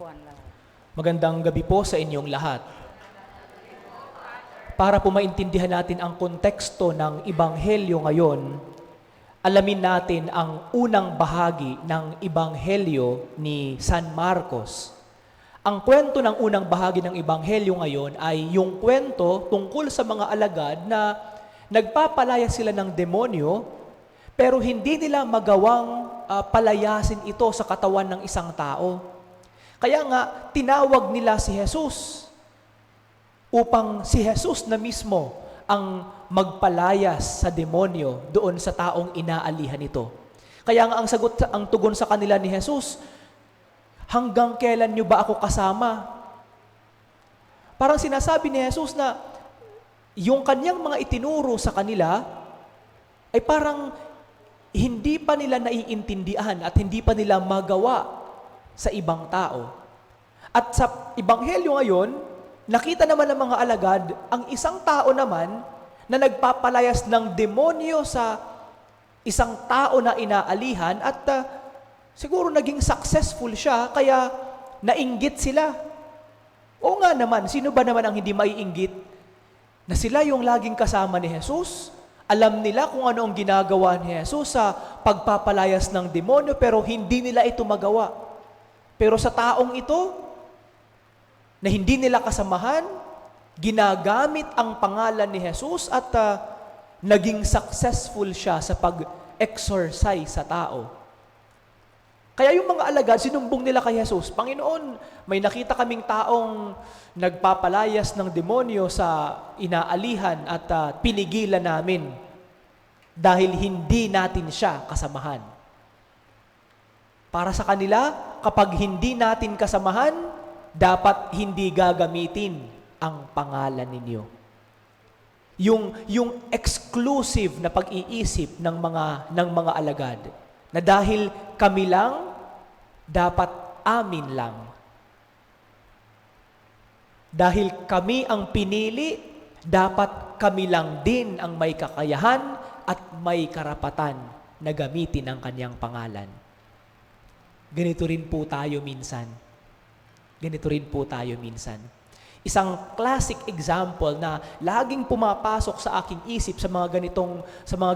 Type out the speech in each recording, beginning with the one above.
po ang lahat. Magandang gabi po sa inyong lahat. Para po maintindihan natin ang konteksto ng Ebanghelyo ngayon, alamin natin ang unang bahagi ng Ebanghelyo ni San Marcos. Ang kwento ng unang bahagi ng Ebanghelyo ngayon ay yung kwento tungkol sa mga alagad na nagpapalaya sila ng demonyo, pero hindi nila magawang palayasin ito sa katawan ng isang tao. Kaya nga, tinawag nila si Jesus upang si Jesus na mismo ang magpalayas sa demonyo doon sa taong inaalihan ito. Kaya nga ang tugon sa kanila ni Jesus, hanggang kailan niyo ba ako kasama? Parang sinasabi ni Jesus na yung kanyang mga itinuro sa kanila ay parang hindi pa nila naiintindihan at hindi pa nila magawa sa ibang tao. At sa Ebanghelyo ngayon, nakita naman ng mga alagad ang isang tao naman na nagpapalayas ng demonyo sa isang tao na inaalihan at siguro naging successful siya kaya nainggit sila. Oo nga naman, sino ba naman ang hindi maiinggit na sila yung laging kasama ni Jesus? Alam nila kung ano ang ginagawa ni Jesus sa pagpapalayas ng demonyo pero hindi nila ito magawa. Pero sa taong ito, na hindi nila kasamahan, ginagamit ang pangalan ni Jesus at naging successful siya sa pag-exorcise sa tao. Kaya yung mga alagad, sinumbong nila kay Jesus, Panginoon, may nakita kaming taong nagpapalayas ng demonyo sa inaalihan at pinigilan namin dahil hindi natin siya kasamahan. Para sa kanila, kapag hindi natin kasamahan, dapat hindi gagamitin ang pangalan ninyo. Yung exclusive na pag-iisip ng mga alagad na dahil kami lang, dapat amin lang. Dahil kami ang pinili, dapat kami lang din ang may kakayahan at may karapatan na gamitin ang kanyang pangalan. Ganito rin po tayo minsan. Isang classic example na laging pumapasok sa aking isip sa mga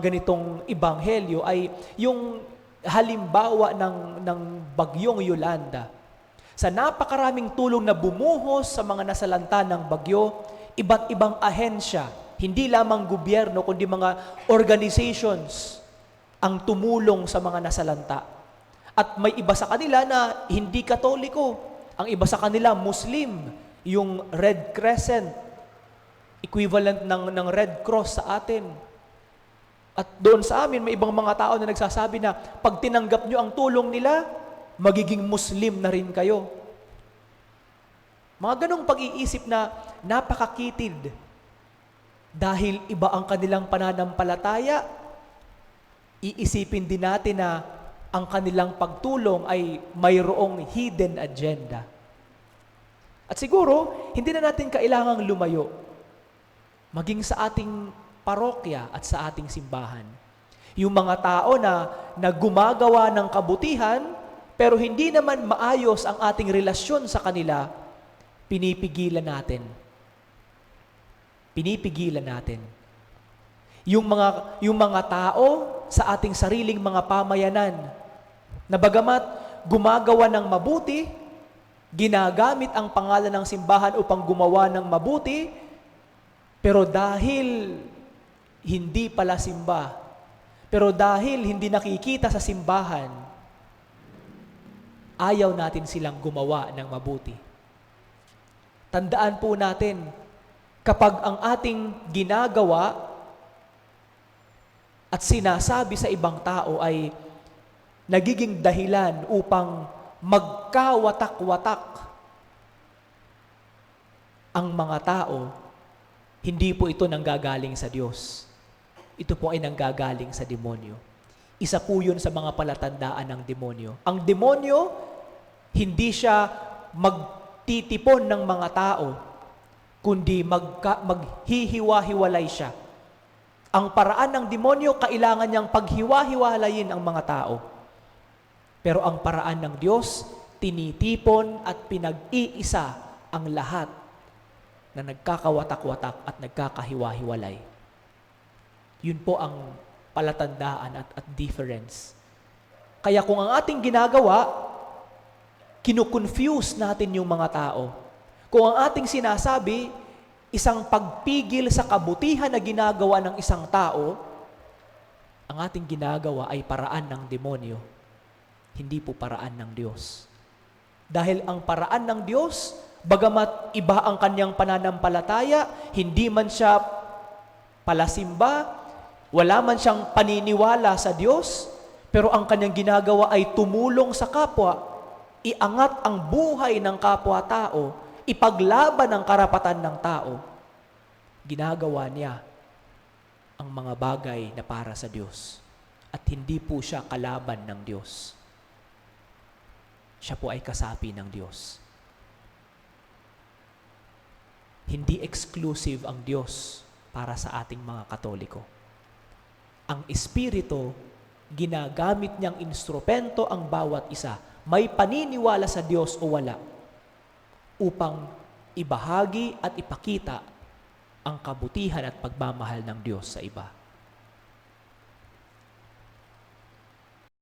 ganitong ebanghelyo ay yung halimbawa ng bagyong Yolanda. Sa napakaraming tulong na bumuhos sa mga nasalanta ng bagyo, iba't ibang ahensya, hindi lamang gobyerno kundi mga organizations ang tumulong sa mga nasalanta. At may iba sa kanila na hindi Katoliko. Ang iba sa kanila, Muslim, yung Red Crescent, equivalent ng Red Cross sa atin. At doon sa amin, may ibang mga tao na nagsasabi na pag tinanggap nyo ang tulong nila, magiging Muslim na rin kayo. Mga ganong pag-iisip na napakakitid. Dahil iba ang kanilang pananampalataya, iisipin din natin na ang kanilang pagtulong ay mayroong hidden agenda. At siguro, hindi na natin kailangang lumayo. Maging sa ating parokya at sa ating simbahan. Yung mga tao na gumagawa ng kabutihan, pero hindi naman maayos ang ating relasyon sa kanila, pinipigilan natin. Yung mga tao sa ating sariling mga pamayanan, na bagamat gumagawa ng mabuti, ginagamit ang pangalan ng simbahan upang gumawa ng mabuti, pero dahil hindi pala simba, pero dahil hindi nakikita sa simbahan, ayaw natin silang gumawa ng mabuti. Tandaan po natin, kapag ang ating ginagawa at sinasabi sa ibang tao ay nagiging dahilan upang magkawatak-watak ang mga tao, hindi po ito nanggagaling sa Diyos. Ito po ay nanggagaling sa demonyo. Isa po yun sa mga palatandaan ng demonyo. Ang demonyo, hindi siya magtitipon ng mga tao, kundi maghihiwa-hiwalay siya. Ang paraan ng demonyo, kailangan niyang paghiwa-hiwalayin ang mga tao. Pero ang paraan ng Diyos, tinitipon at pinag-iisa ang lahat na nagkakawatak-watak at nagkakahiwa-hiwalay. Yun po ang palatandaan at difference. Kaya kung ang ating ginagawa, kinukonfuse natin yung mga tao. Kung ang ating sinasabi, isang pagpigil sa kabutihan na ginagawa ng isang tao, ang ating ginagawa ay paraan ng demonyo, hindi po paraan ng Diyos. Dahil ang paraan ng Diyos, bagamat iba ang kanyang pananampalataya, hindi man siya palasimba, wala man siyang paniniwala sa Diyos, pero ang kanyang ginagawa ay tumulong sa kapwa, iangat ang buhay ng kapwa-tao, ipaglaban ang karapatan ng tao. Ginagawa niya ang mga bagay na para sa Diyos. At hindi po siya kalaban ng Diyos. Siya po ay kasapi ng Diyos. Hindi exclusive ang Diyos para sa ating mga Katoliko. Ang Espiritu, ginagamit niyang instrumento ang bawat isa, may paniniwala sa Diyos o wala, upang ibahagi at ipakita ang kabutihan at pagmamahal ng Diyos sa iba.